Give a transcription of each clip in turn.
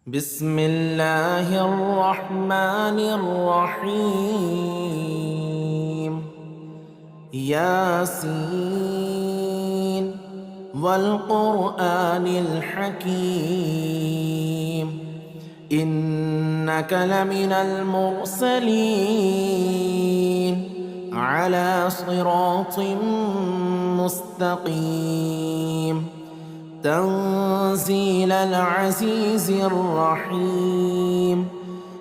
بسم الله الرحمن الرحيم. ياسين والقرآن الحكيم إنك لمن المرسلين على صراط مستقيم تنزيل العزيز الرحيم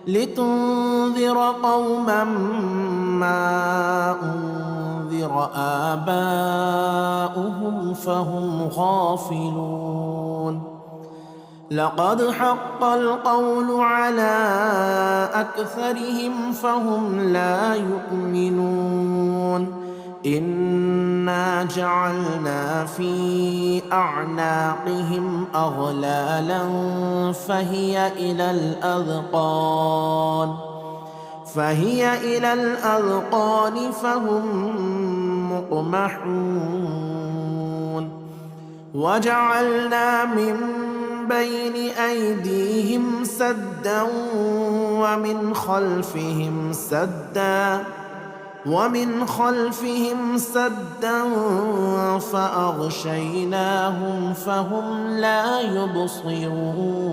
لتنذر قوما ما أنذر آباؤهم فهم غافلون. لقد حق القول على أكثرهم فهم لا يؤمنون. إنا جعلنا في أعناقهم أغلالا فهي إلى الأذقان فهم مقمحون. وجعلنا من بين أيديهم سدا ومن خلفهم سدا فأغشيناهم فهم لا يبصرون.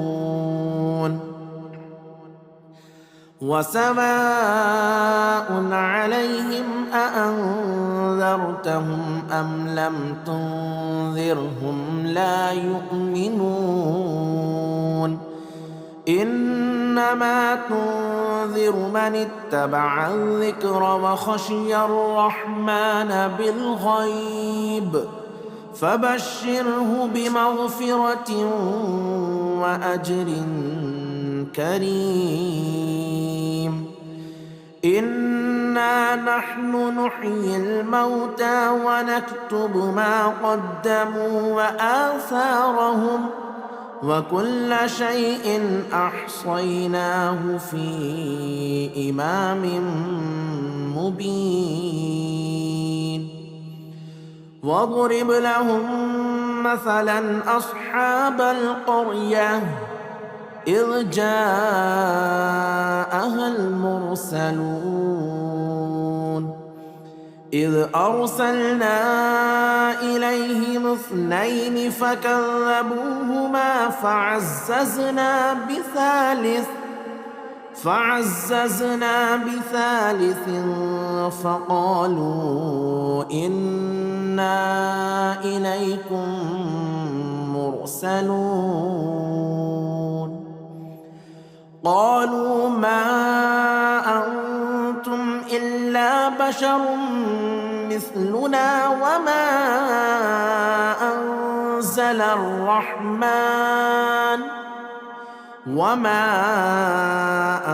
وسواء عليهم أأنذرتهم أم لم تنذرهم لا يؤمنون. إنما تنذر من اتبع الذكر وخشي الرحمن بالغيب فبشره بمغفرة وأجر كريم. إنا نحن نحيي الموتى ونكتب ما قدموا وآثارهم وكل شيء أحصيناه في إمام مبين. واضرب لهم مثلا أصحاب القرية إذ جاءها المرسلون إذ أرسلنا إليهم 2 فكذبوهما فعززنا بثالث فقالوا إنا إليكم مرسلون. قالوا ما أنتم إلا بشر مثلنا وما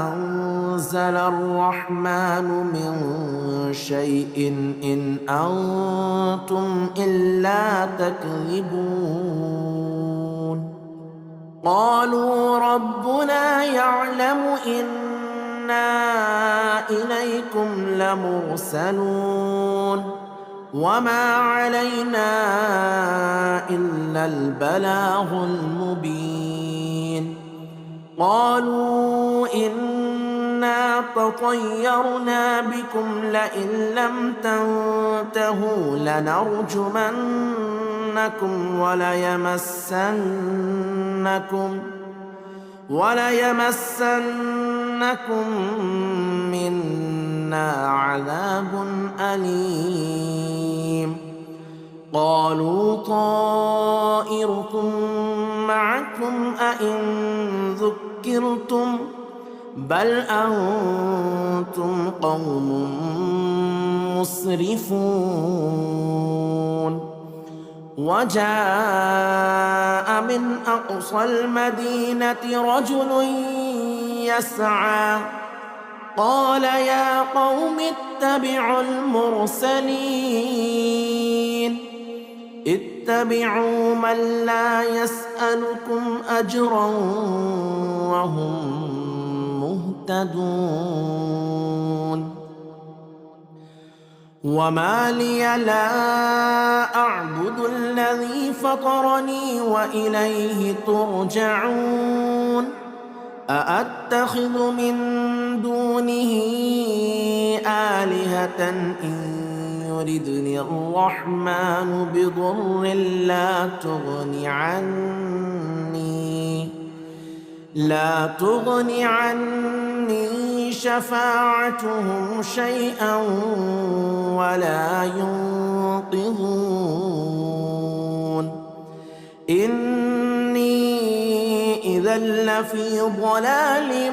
أنزل الرحمن من شيء إن أنتم إلا تكذبون. قالوا ربنا يعلم إنا إليكم لمرسلون وما علينا إلا البلاغ المبين. قالوا إنا تطيرنا بكم لئن لم تنتهوا لنرجمنكم وليمسنكم منا عذاب أليم. قالوا طائركم معكم أئن ذكرتم بل أنتم قوم مسرفون. وجاء من أقصى المدينة رجل يسعى قال يا قوم اتبعوا المرسلين اتبعوا من لا يسألكم أجرا وهم مهتدون. وما لي لا أعبد الذي فطرني وإليه ترجعون أأتخذ من دونه آلهة إن يردني الرحمن بضر لا تغن عني شفاعتهم شيئا ولا ينقذون إني إذا لفي ضلال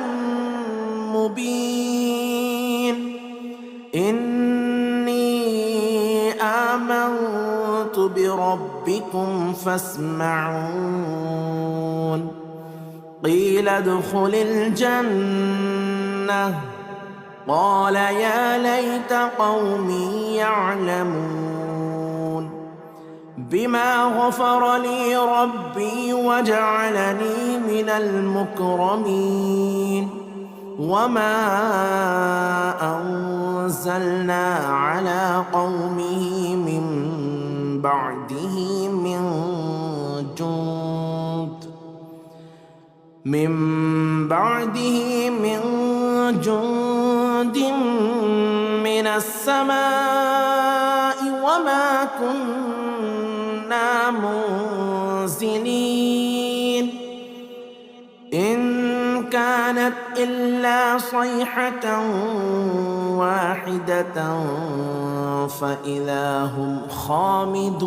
مبين إني آمنت بربكم فاسمعون قيل ادخل الجنة قال يا ليت قومي يعلمون بما غفر لي ربي وجعلني من المكرمين وما أنزلنا على قومه من بعده من جند من السماء وما كنا منزلين إن كانت إلا صيحة واحدة فإذا هم خامدون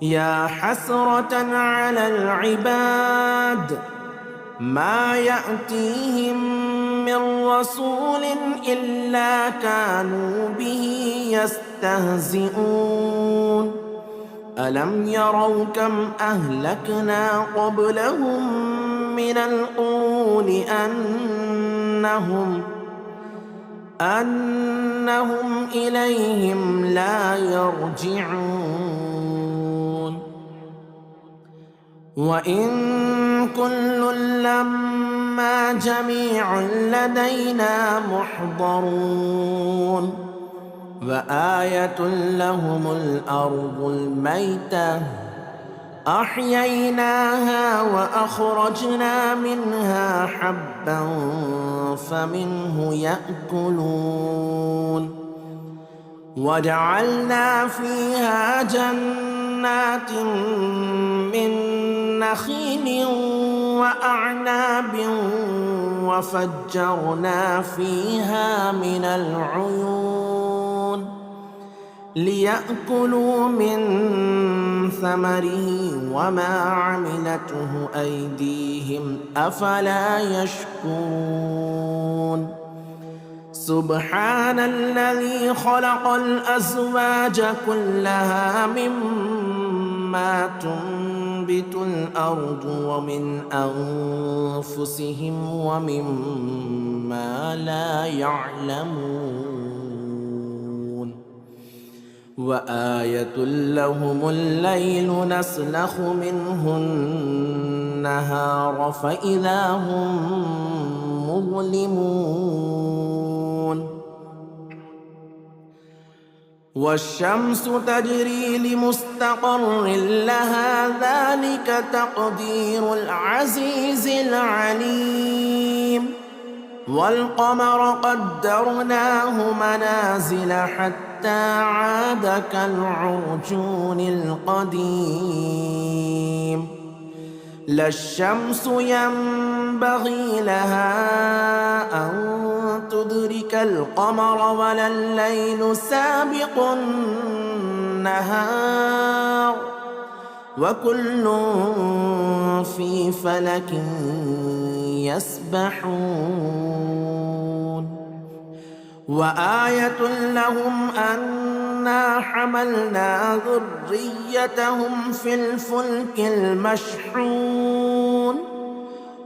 يا حسرة على العباد ما يأتيهم من رسول إلا كانوا به يستهزئون ألم يروا كم أهلكنا قبلهم من القرون أنهم إليهم لا يرجعون وإن كل لما جميع لدينا محضرون وآية لهم الأرض الميتة أحييناها وأخرجنا منها حبا فمنه يأكلون وجعلنا فيها جنات من نخيل وأعناب وفجرنا فيها من العيون ليأكلوا من ثمره وما عملته أيديهم أفلا يشكرون سبحان الذي خلق الأزواج كلها مما تنبت الأرض ومن أنفسهم ومما لا يعلمون وآية لهم الليل نسلخ منه النهار فإذا هم مظلمون والشمس تجري لمستقر لها ذلك تقدير العزيز العليم والقمر قدرناه منازل حتى عاد كالعرجون القديم لا الشمس ينبغي لها أن تدرك القمر ولا الليل سابق النهار وكل في فلك يسبحون وآية لهم أنا حملنا ذريتهم في الفلك المشحون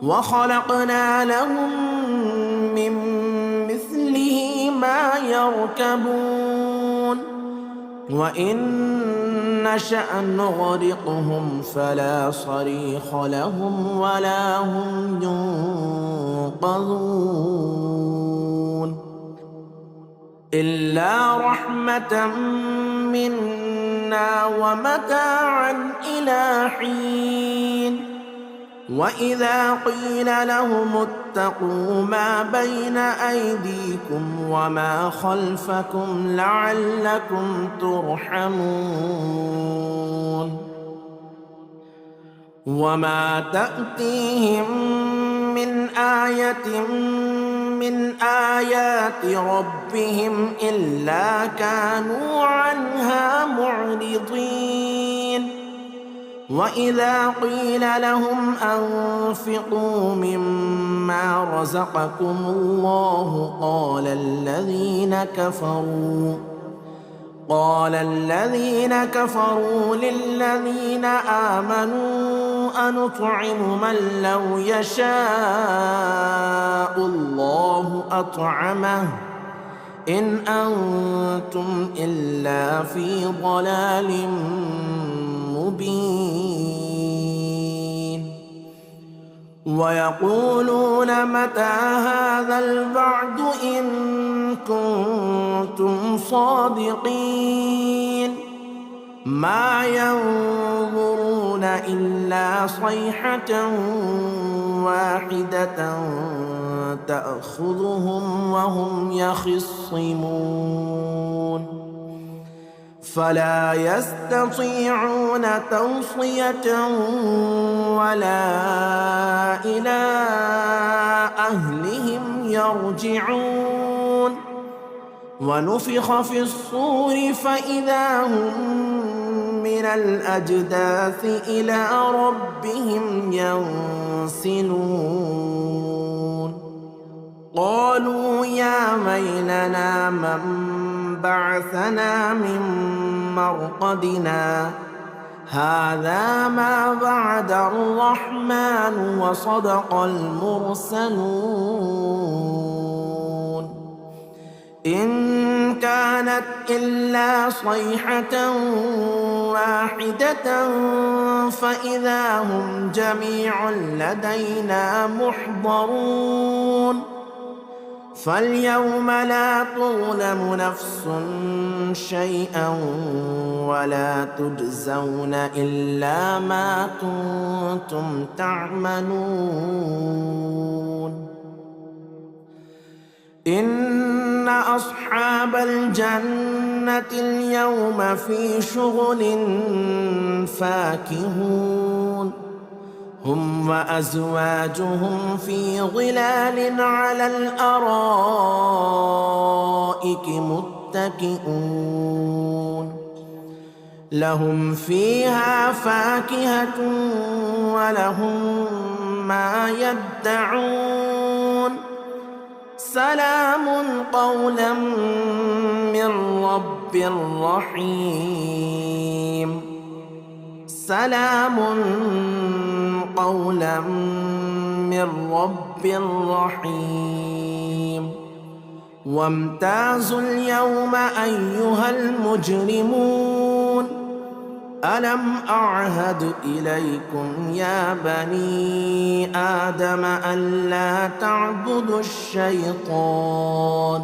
وخلقنا لهم من مثله ما يركبون وإن نشأ نغرقهم فلا صريخ لهم ولا هم ينقذون إلا رحمة منا ومتاعا إلى حين وإذا قيل لهم اتقوا ما بين أيديكم وما خلفكم لعلكم ترحمون وما تأتيهم من آية من آيات ربهم إلا كانوا عنها معرضين وإذا قيل لهم أنفقوا مما رزقكم الله قال الذين كفروا للذين آمنوا أنطعم من لو يشاء الله أطعمه إن أنتم إلا في ضلال مبين ويقولون متى هذا الوعد إن كنتم صادقين ما ينظرون إلا صيحة واحدة تأخذهم وهم يخصمون فلا يستطيعون توصية ولا إلى أهلهم يرجعون ونفخ في الصور فإذا هم من الأجداث إلى ربهم ينسلون قالوا يا ويلنا من بعثنا من مرقدنا هذا ما وعد الرحمن وصدق المرسلون إن كانت إلا صيحة واحدة فإذا هم جميع لدينا محضرون فاليوم لا تظلم نفس شيئا ولا تجزون إلا ما كنتم تعملون إن أصحاب الجنة اليوم في شغل فاكهون هم وأزواجهم في ظلال على الأرائك متكئون لهم فيها فاكهة ولهم ما يدعون سلام قولا من رب رحيم سلام قولا من رب رحيم وامتازوا اليوم أيها المجرمون ألم أعهد إليكم يا بني آدم ألا تعبدوا الشيطان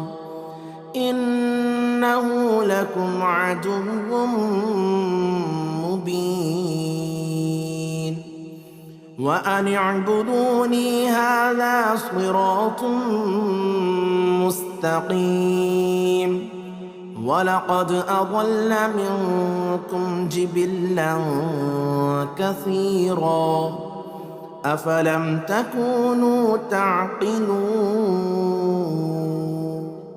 إنه لكم عدو مبين وأن اعبدوني هذا صراط مستقيم ولقد أضل منكم جبلا كثيرا أفلم تكونوا تعقلون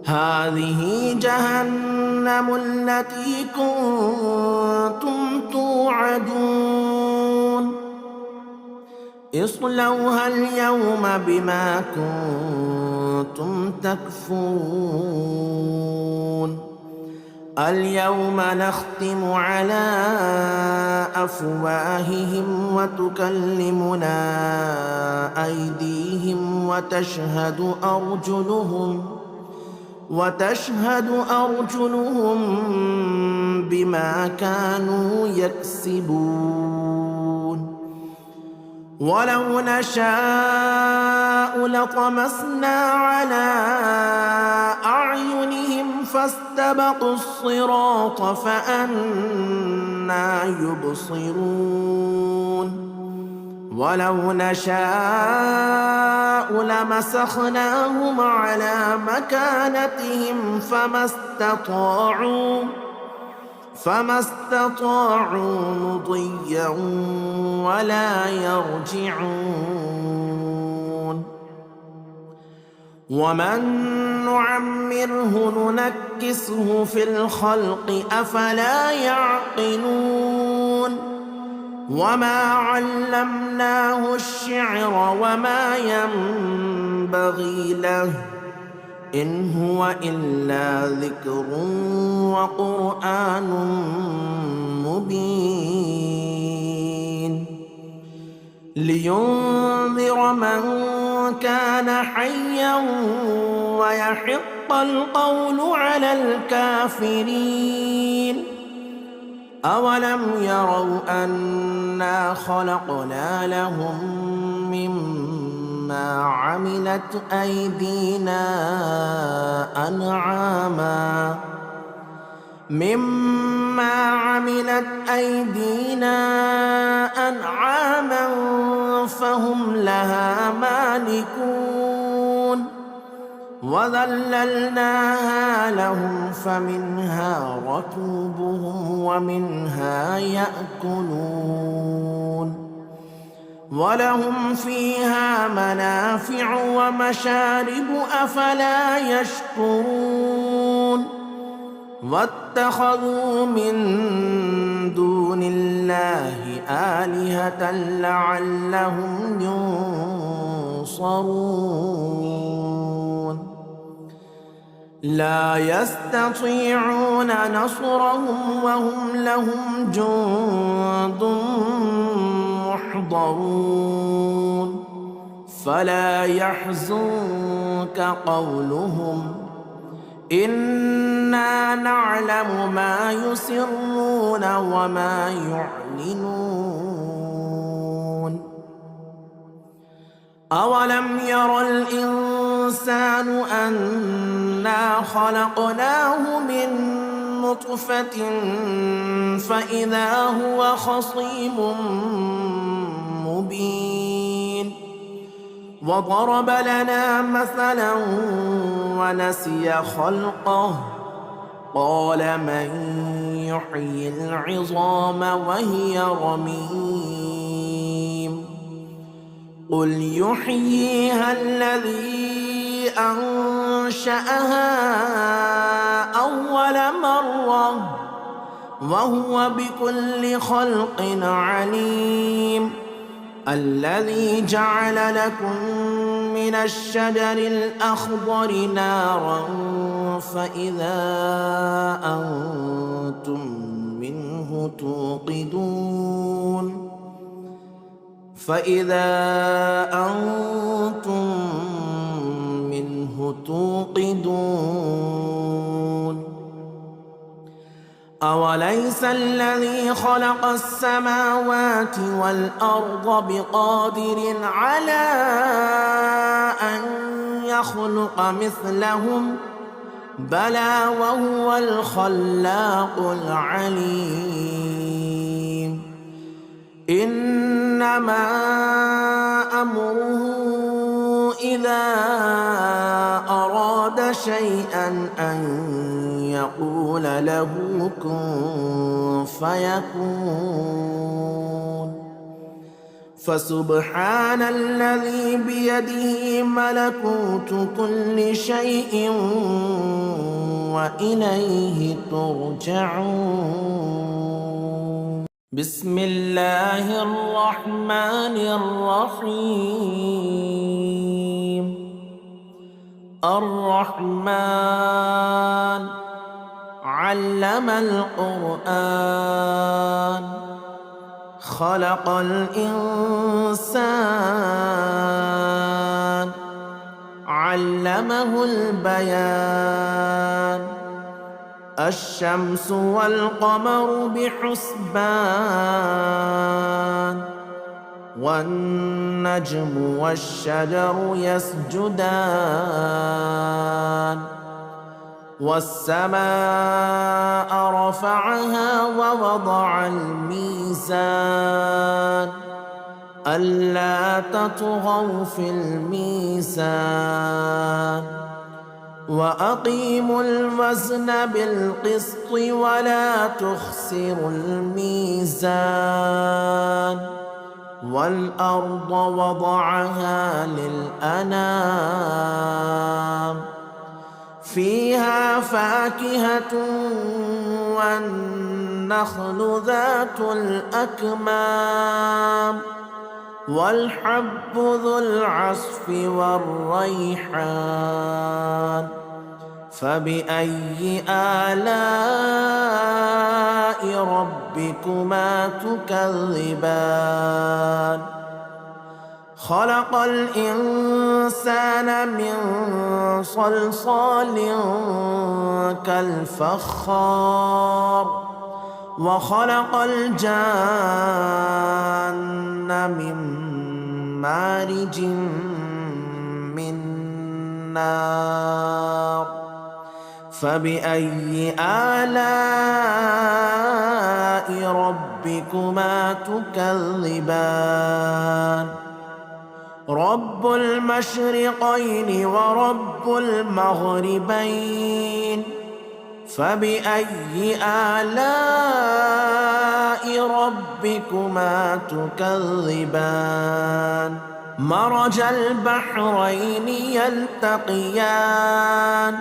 هذه جهنم التي كنتم توعدون اصلوها اليوم بما كنتم تكفرون اليوم نختم على أفواههم وتكلمنا أيديهم وتشهد أرجلهم بما كانوا يكسبون ولو نشاء لطمسنا على أعينهم فاستبقوا الصراط فأنى يبصرون ولو نشاء لمسخناهم على مكانتهم فما استطاعوا مضيا ولا يرجعون. ومن نعمره ننكسه في الخلق أفلا يعقلون. وما علمناه الشعر وما ينبغي له إن هو إلا ذكر وقرآن مبين لينذر من كان حيا ويحق القول على الكافرين. أولم يروا أنا خلقنا لهم مما عملت أيدينا أنعاما فهم لها مالكون. وذللناها لهم فمنها ركوبهم ومنها يأكلون ولهم فيها منافع ومشارب أفلا يشكرون. واتخذوا من دون الله آلهة لعلهم ينصرون. لا يستطيعون نصرهم وهم لهم جند محضرون. فلا يحزنك قولهم إنا نعلم ما يسرون وما يعلنون. أولم ير الإنسان أنا خلقناه من نطفة فإذا هو خصيم مبين. وضرب لنا مثلا ونسي خلقه قال من يحيي العظام وهي رميم. قل يحييها الذي أنشأها أول مرة وهو بكل خلق عليم. الذي جعل لكم من الشجر الأخضر نارا فإذا أنتم منه توقدون. أوليس الذي خلق السماوات والأرض بقادر على أن يخلق مثلهم بلى وهو الخلاق العليم. إنما أمره إذا أراد شيئا أن يقول له كن فيكون. فسبحان الذي بيده ملكوت كل شيء وإليه ترجعون. بسم الله الرحمن الرحيم. الرحمن علم القرآن خلق الإنسان علمه البيان. الشمس والقمر بحسبان والنجم والشجر يسجدان. والسماء رفعها ووضع الميزان ألا تطغوا في الميزان وأقيموا الوزن بالقسط ولا تخسروا الميزان والأرض وضعها للأنام فيها فاكهة والنخل ذات الأكمام والحب ذو العصف والريحان فبأي آلاء ربكما تكذبان خلق الإنسان من صلصال كالفخار وخلق الجان من مارج من نار فبأي آلاء ربكما تكذبان رب المشرقين ورب المغربين فبأي آلاء ربكما تكذبان مرج البحرين يلتقيان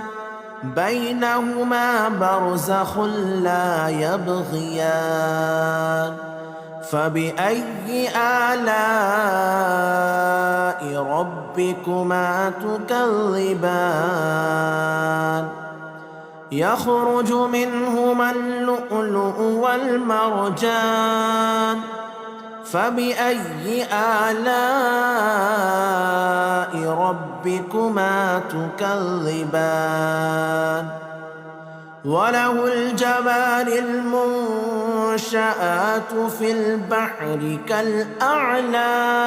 بينهما برزخ لا يبغيان فبأي آلاء ربكما تكذبان يخرج منهما اللؤلؤ والمرجان فبأي آلاء ربكما تكذبان وله الجبال المنشآت في البحر كالأعلام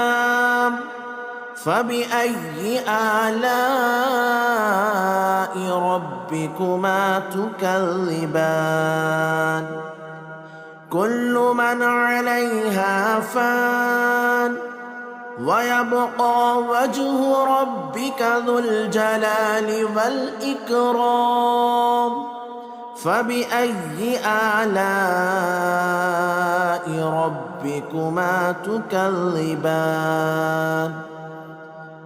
فبأي آلاء ربكما تكذبان كل من عليها فان ويبقى وجه ربك ذو الجلال والإكرام فبأي آلاء ربكما تكذبان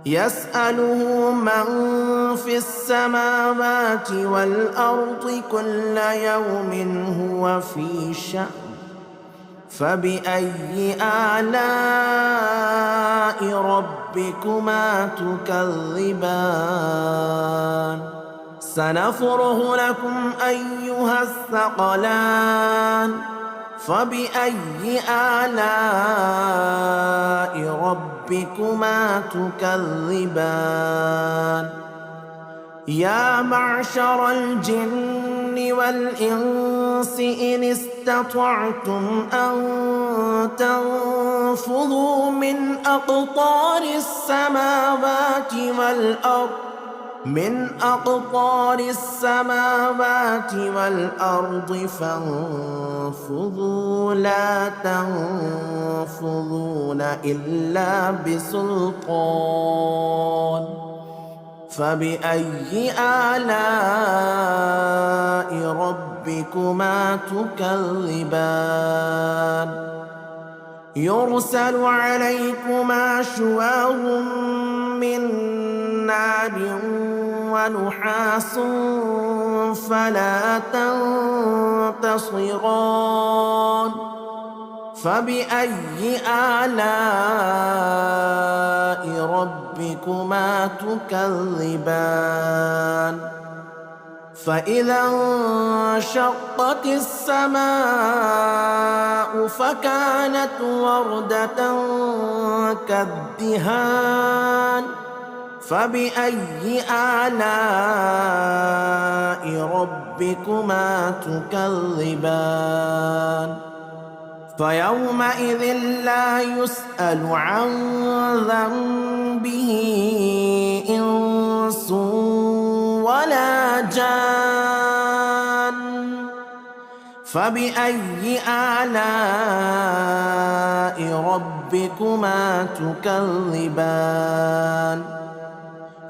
يسأله من في السماوات والأرض كل يوم هو في شأن فبأي آلاء ربكما تكذبان سنفرغ لكم أيها الثقلان فبأي آلاء ربكما تكذبان يا معشر الجن والإنس إن استطعتم أن تنفذوا من أقطار السماوات والأرض فانفذوا لا تنفذون إلا بسلطان فبأي آلاء ربكما تكذبان يرسل عليكما شواظ من نار ونحاس فلا تنتصران فبأي آلاء ربكما تكذبان فإذا انشقت السماء فكانت وردة كالدهان فبأي آلاء ربكما تكذبان فيومئذ لا يسأل عن ذنبه إنس ولا جان فبأي آلاء ربكما ربكما تكذبان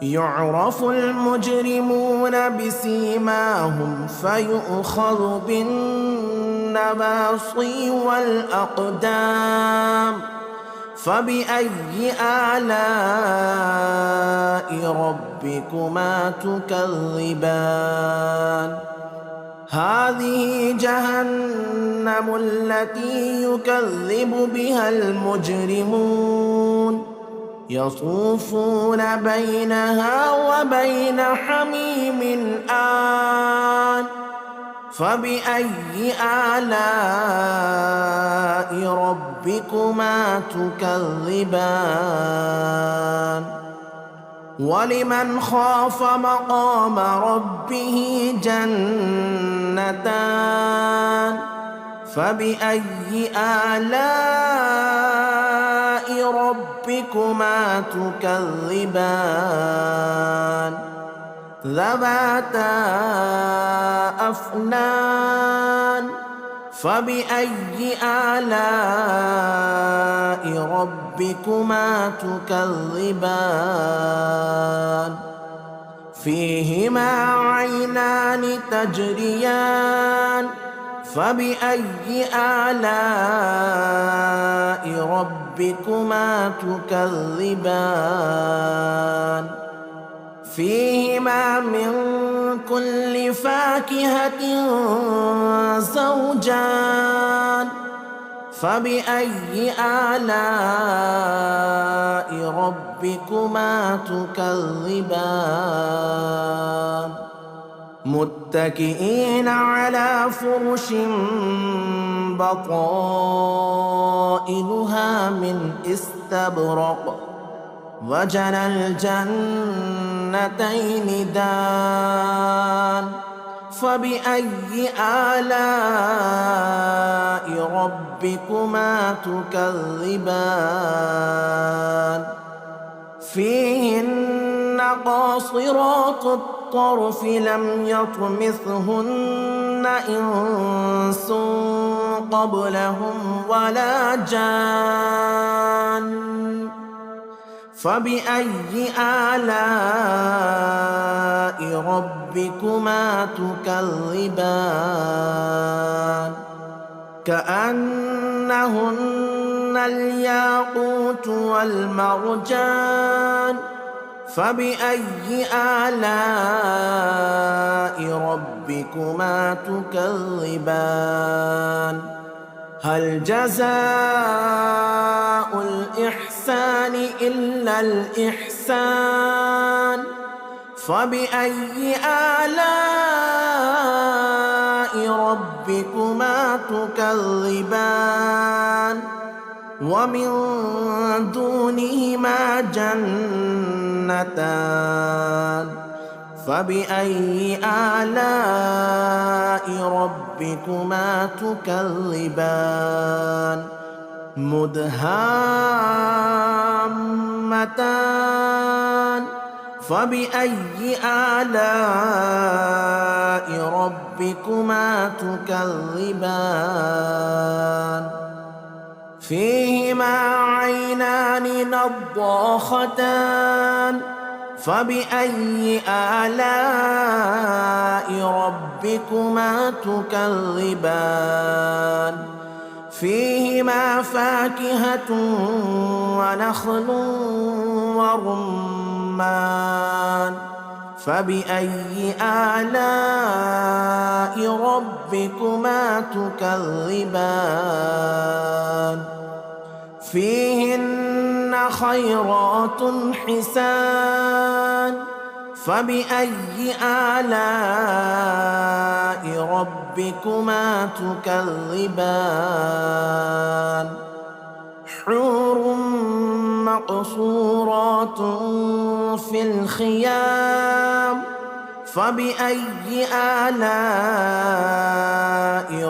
يعرف المجرمون بسيماهم فيؤخذ بالنواصي والأقدام فبأي آلاء ربكما تكذبان هذه جهنم التي يكذب بها المجرمون يطوفون بينها وبين حميم آن فبأي آلاء ربكما تكذبان ولمن خاف مقام ربه جنتان فبأي آلاء ربكما تكذبان ذواتا أفنان فبأي آلاء ربكما تكذبان فيهما عينان تجريان فبأي آلاء ربكما تكذبان فيهما من كل فاكهة زوجان فبأي آلاء ربكما تكذبان متكئين على فرش بطائنها من استبرق وجنى الجنتين دان فبأي آلاء ربكما تكذبان فيهن قاصرات الطرف لم يطمثهن إنس قبلهم ولا جان فبأي آلاء ربكما تكذبان كأنهن الياقوت والمرجان فبأي آلاء ربكما تكذبان هل جزاء الإحسان إلا الإحسان فبأي آلاء ربكما تكذبان ومن دونهما جنتان فبأي آلاء ربكما تكذبان مدهامتان فبأي آلاء ربكما تكذبان فيهما عينان نضاختان فبأي آلاء ربكما تكذبان فيهما فاكهة ونخل ورمان فبأي آلاء ربكما تكذبان فيهن خيرات حسان فبأي آلاء ربكما تكذبان حور مقصورات في الخيام فبأي آلاء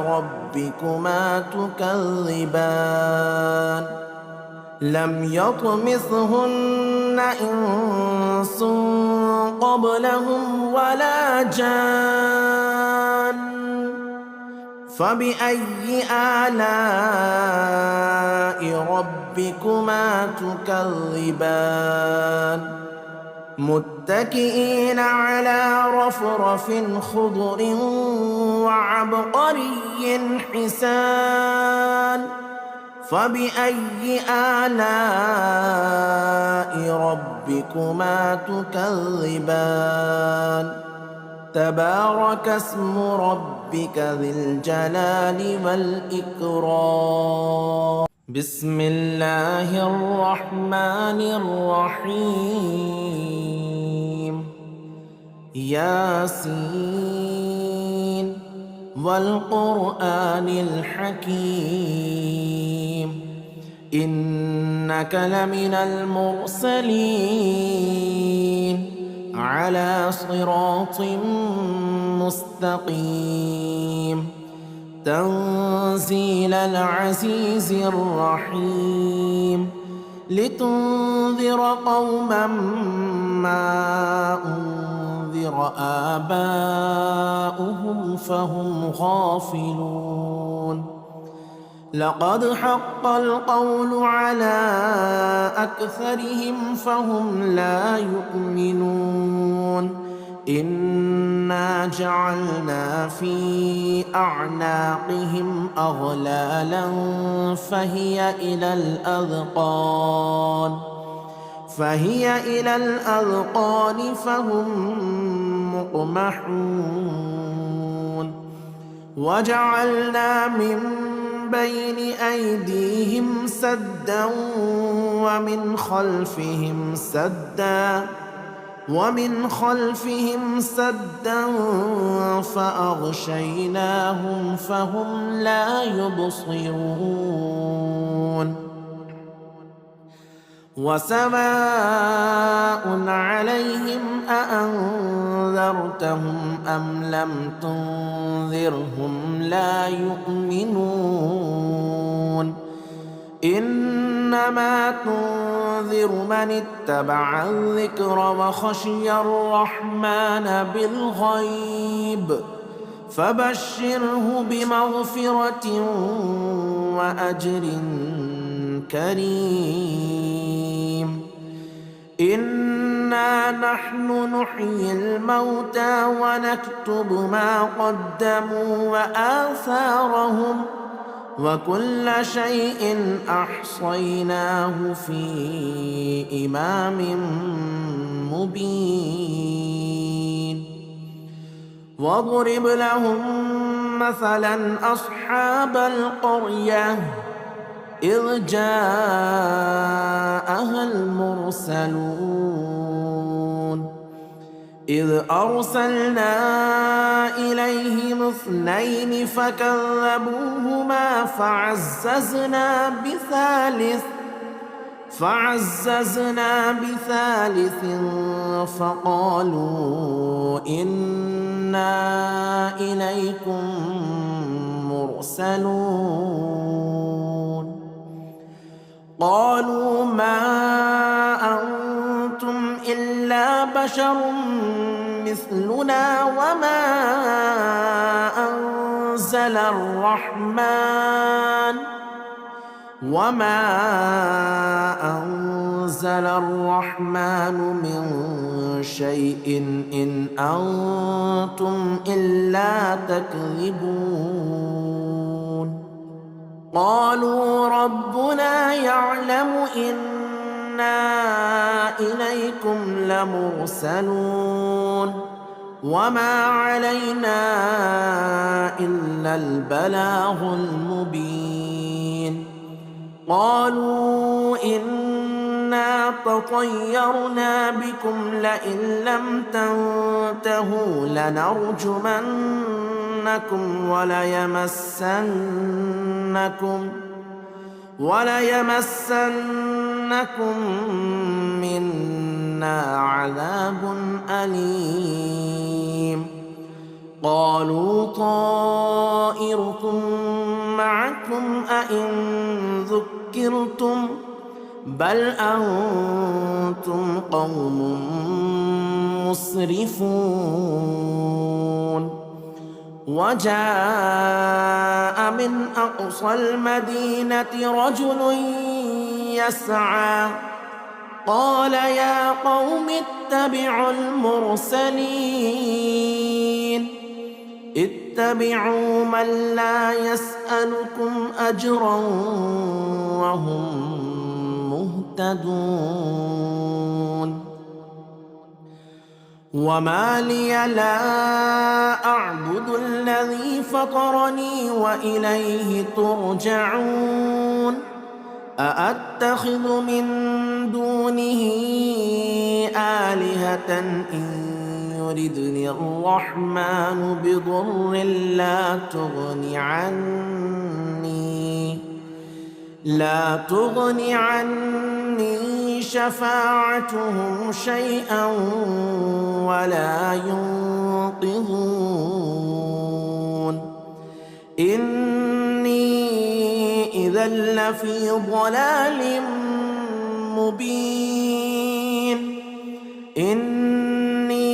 ربكما تكذبان لم يطمثهن إنس قبلهم ولا جان فبأي آلاء ربكما ربكما تكذبان متكئين على رفرف خضر وعبقري حسان فبأي آلاء ربكما تكذبان تبارك اسم ربك ذي الجلال والإكرام بسم الله الرحمن الرحيم ياسين والقرآن الحكيم إنك لمن المرسلين على صراط مستقيم تنزيل العزيز الرحيم لتنذر قوما ما أنذر آباؤهم فهم غافلون لقد حق القول على أكثرهم فهم لا يؤمنون إنا جعلنا في أعناقهم أغلالا فهي إلى الأذقان فهم مقمحون وجعلنا من بين أيديهم سدا ومن خلفهم سدا فأغشيناهم فهم لا يبصرون وسواء عليهم أأنذرتهم أم لم تنذرهم لا يؤمنون إنما تنذر من اتبع الذكر وخشي الرحمن بالغيب فبشره بمغفرة وأجر كريم إنا نحن نحيي الموتى ونكتب ما قدموا وآثارهم وكل شيء أحصيناه في إمام مبين واضرب لهم مثلا أصحاب القرية إذ جاءها المرسلون إذ أرسلنا إليهم 2 فكذبوهما فعززنا بثالث فقالوا إنا إليكم مرسلون قالوا ما أنتم إلا بشر مثلنا وما أنزل الرحمن من شيء إن أنتم إلا تكذبون قالوا ربنا يعلم إنا إليكم لمرسلون وما علينا إلا البلاغ المبين قالوا إنا تطيرنا بكم لئن لم تنتهوا لنرجمنكم وليمسنكم منا عذاب أليم قالوا طائركم معكم أئن ذكرتم بل أنتم قوم مسرفون وجاء من أقصى المدينة رجل يسعى قال يا قوم اتبعوا المرسلين اتبعوا من لا يسألكم أجرا وهم مهتدون وما لي لا أعبد الذي فطرني وإليه ترجعون أأتخذ من دونه آلهة إن يردني الرحمن بضر لا تغني عني شفاعتهم شيئا ولا ينقذون إني إذا لفي ضلال مبين إني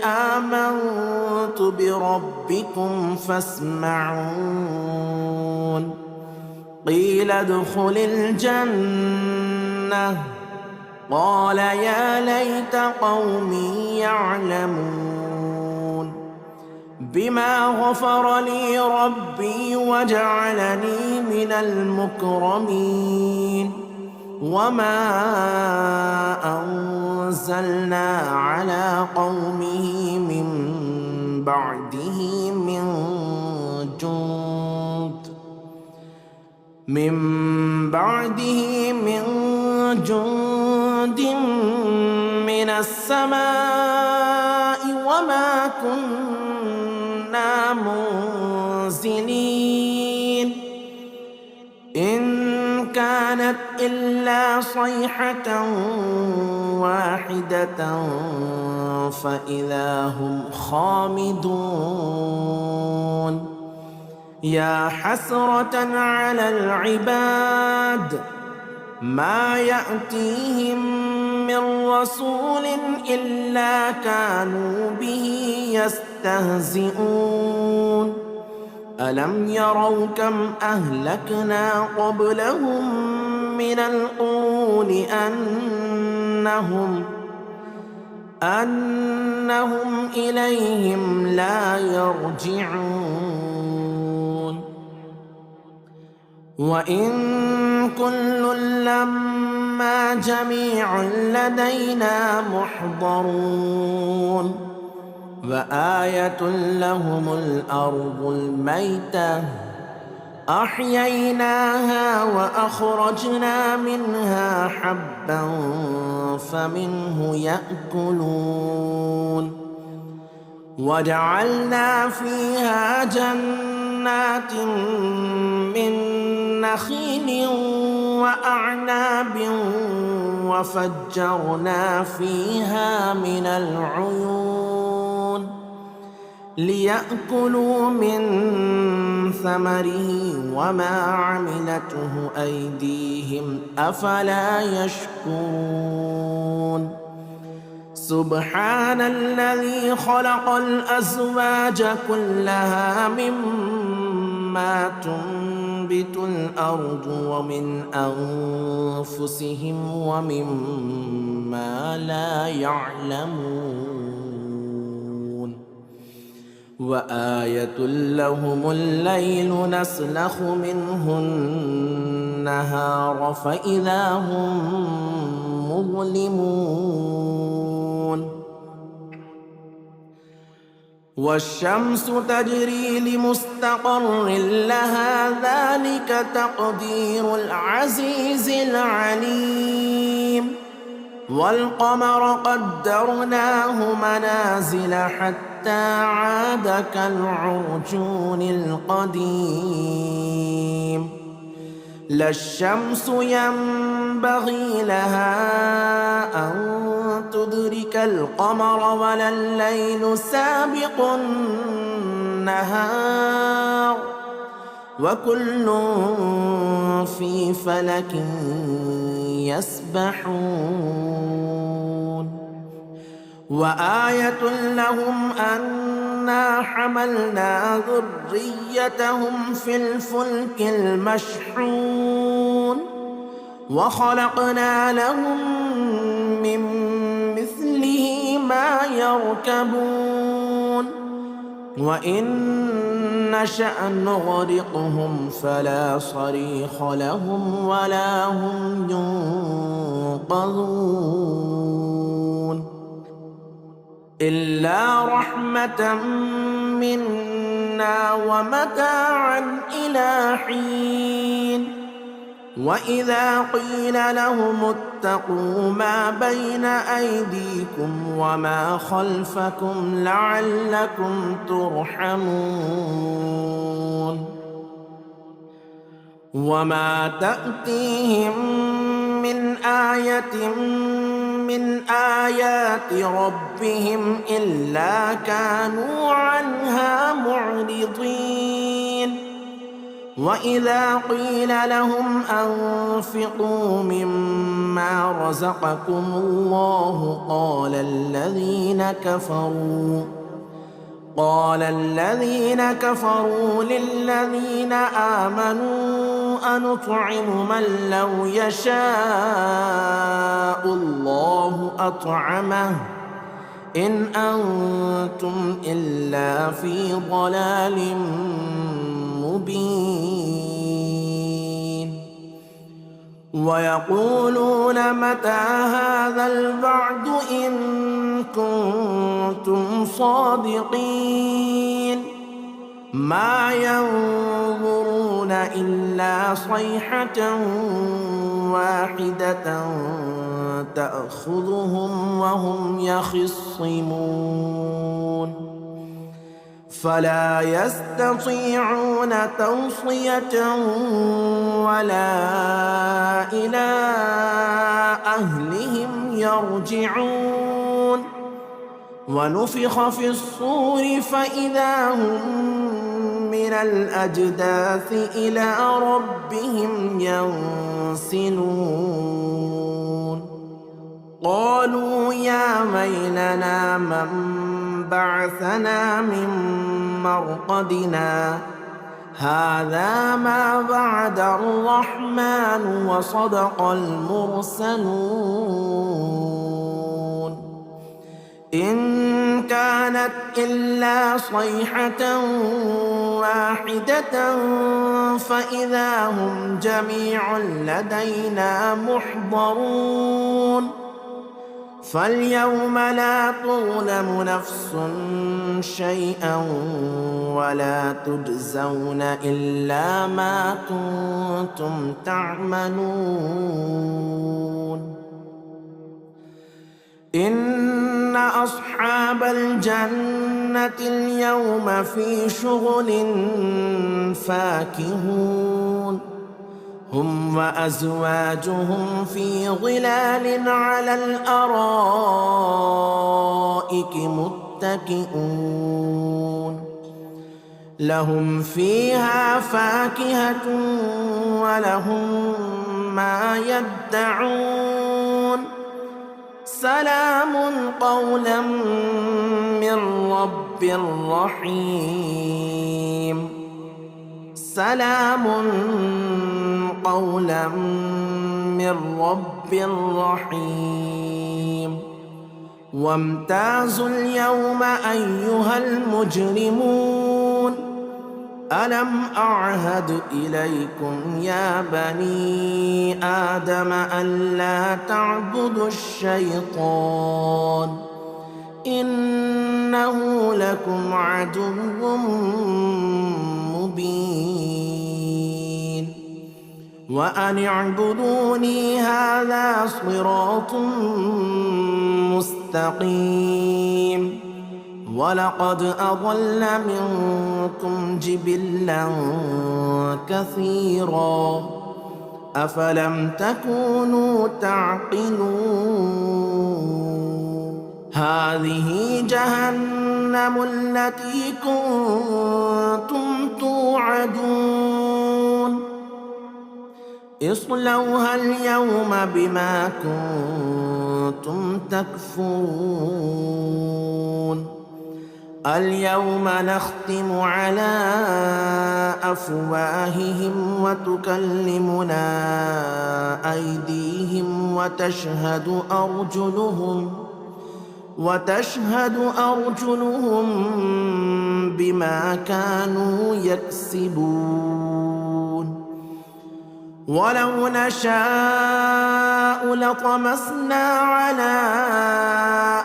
آمنت بربكم فاسمعون قيل ادخل الجنة قال يا ليت قومي يعلمون بما غفر لي ربي وجعلني من المكرمين وما أنزلنا على قومه من بعده من جند من السماء وما كنا منزلين إن كانت إلا صيحة واحدة فإذا هم خامدون يا حسرة على العباد ما يأتيهم من رسول إلا كانوا به يستهزئون ألم يروا كم أهلكنا قبلهم من القرون أنهم إليهم لا يرجعون وإن كل لما جميع لدينا محضرون وآية لهم الأرض الميتة أحييناها وأخرجنا منها حبا فمنه يأكلون وجعلنا فيها جنات من نخيل وأعناب وفجرنا فيها من العيون ليأكلوا من ثمره وما عملته أيديهم أفلا يشكرون سبحان الذي خلق الأزواج كلها مما تنبت الأرض ومن أنفسهم ومما لا يعلمون وآية لهم الليل نسلخ منه النهار فإذا هم مظلمون والشمس تجري لمستقر لها ذلك تقدير العزيز العليم والقمر قدرناه منازل حتى عاد كالعرجون القديم لا الشمس ينبغي لها أن تدرك القمر ولا الليل سابق النهار وكل في فلك يسبحون وآية لهم أنا حملنا ذريتهم في الفلك المشحون وخلقنا لهم من مثله ما يركبون وإن نشأ نغرقهم فلا صريخ لهم ولا هم ينقذون إلا رحمة منا ومتاعا إلى حين وإذا قيل لهم اتقوا ما بين أيديكم وما خلفكم لعلكم ترحمون وما تأتيهم من آية من آيات ربهم إلا كانوا عنها معرضين وإذا قيل لهم أنفقوا مما رزقكم الله قال الذين كفروا للذين آمنوا أنطعم من لو يشاء الله أطعمه إن أنتم إلا في ضلال مبين ويقولون متى هذا الوعد إن كنتم صادقين ما ينظرون إلا صيحة واحدة تأخذهم وهم يخصمون فلا يستطيعون توصية ولا إلى أهلهم يرجعون ونفخ في الصور فإذا هم من الأجداث إلى ربهم ينسلون قالوا يا ويلنا من بعثنا من مرقدنا هذا ما وعد الرحمن وصدق المرسلون إن كانت إلا صيحة واحدة فإذا هم جميع لدينا محضرون فاليوم لا تظلم نفس شيئا ولا تجزون إلا ما كنتم تعملون إن أصحاب الجنة اليوم في شغل فاكهون هم وأزواجهم في ظلال على الأرائك متكئون لهم فيها فاكهة ولهم ما يدعون سلام قولا من رب رحيم سلام قولا من رب رحيم وامتازوا اليوم أيها المجرمون ألم أعهد إليكم يا بني آدم ألا تعبدوا الشيطان إنه لكم عدو مبين وأن اعبدوني هذا صراط مستقيم ولقد أضل منكم جبلا كثيرا أفلم تكونوا تعقلون هذه جهنم التي كنتم توعدون اصلوها اليوم بما كنتم تكفرون اليوم نختم على أفواههم وتكلمنا أيديهم وتشهد أرجلهم بما كانوا يكسبون ولو نشاء لطمسنا على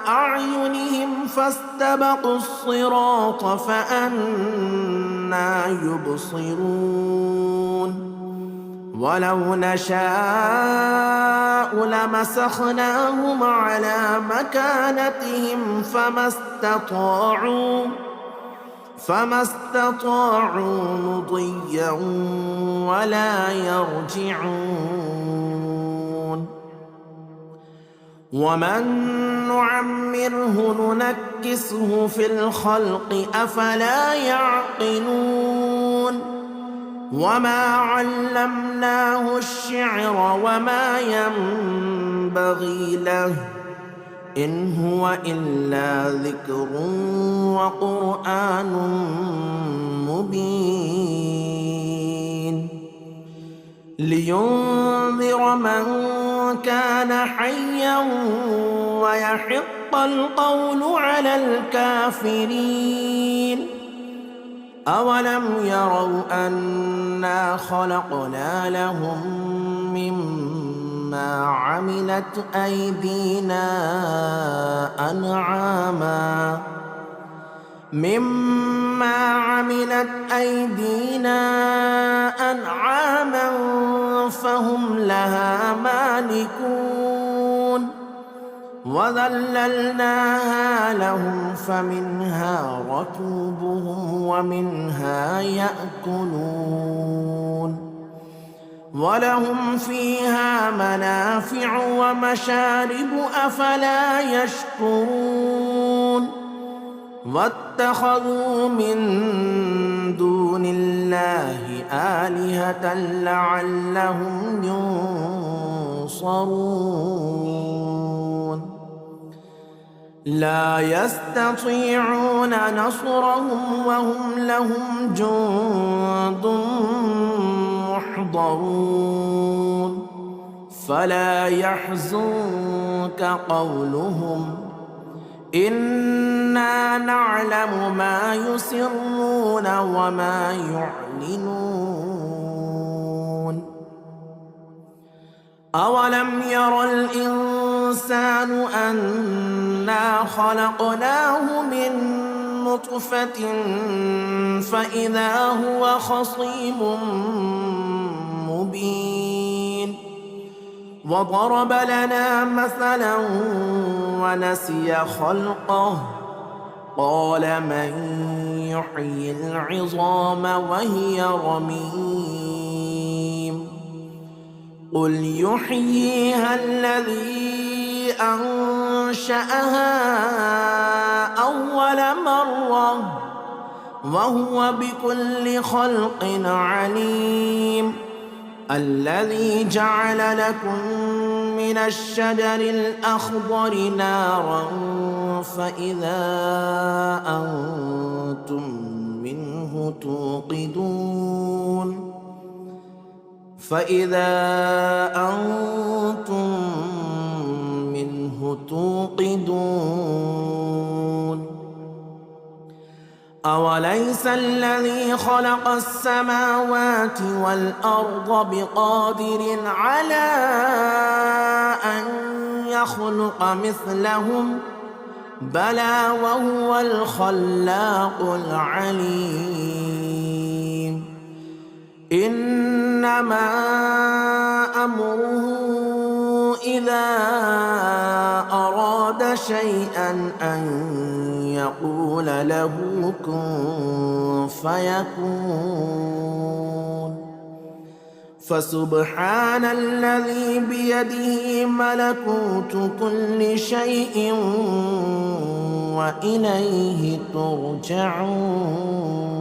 أعينهم فاستبقوا الصراط فأنى يبصرون ولو نشاء لمسخناهم على مكانتهم فما استطاعوا مضيا ولا يرجعون ومن نعمره ننكسه في الخلق أفلا يعقلون وما علمناه الشعر وما ينبغي له إن هو إلا ذكر وقرآن مبين لينذر من كان حيا ويحق القول على الكافرين أولم يروا أنا خلقنا لهم مما عملت أيدينا أنعاما فهم لها مالكون وذللناها لهم فمنها ركوبهم ومنها يأكلون ولهم فيها منافع ومشارب أفلا يشكرون واتخذوا من دون الله آلهة لعلهم ينصرون لا يستطيعون نصرهم وهم لهم جند محضرون فلا يحزنك قولهم إنا نعلم ما يسرون وما يعلنون أولم ير الإنسان أنا خلقناه من نطفة فإذا هو خصيم مبين وضرب لنا مثلا ونسي خلقه قال من يحيي العظام وهي رميم قل يحييها الذي أنشأها أول مرة وهو بكل خلق عليم الذي جعل لكم من الشجر الأخضر نارا فإذا أنتم منه توقدون أوليس الذي خلق السماوات والأرض بقادر على أن يخلق مثلهم بلى وهو الخلاق العليم إنما أمره إذا أراد شيئا أن يقول له كن فيكون فسبحان الذي بيده ملكوت كل شيء وإليه ترجعون.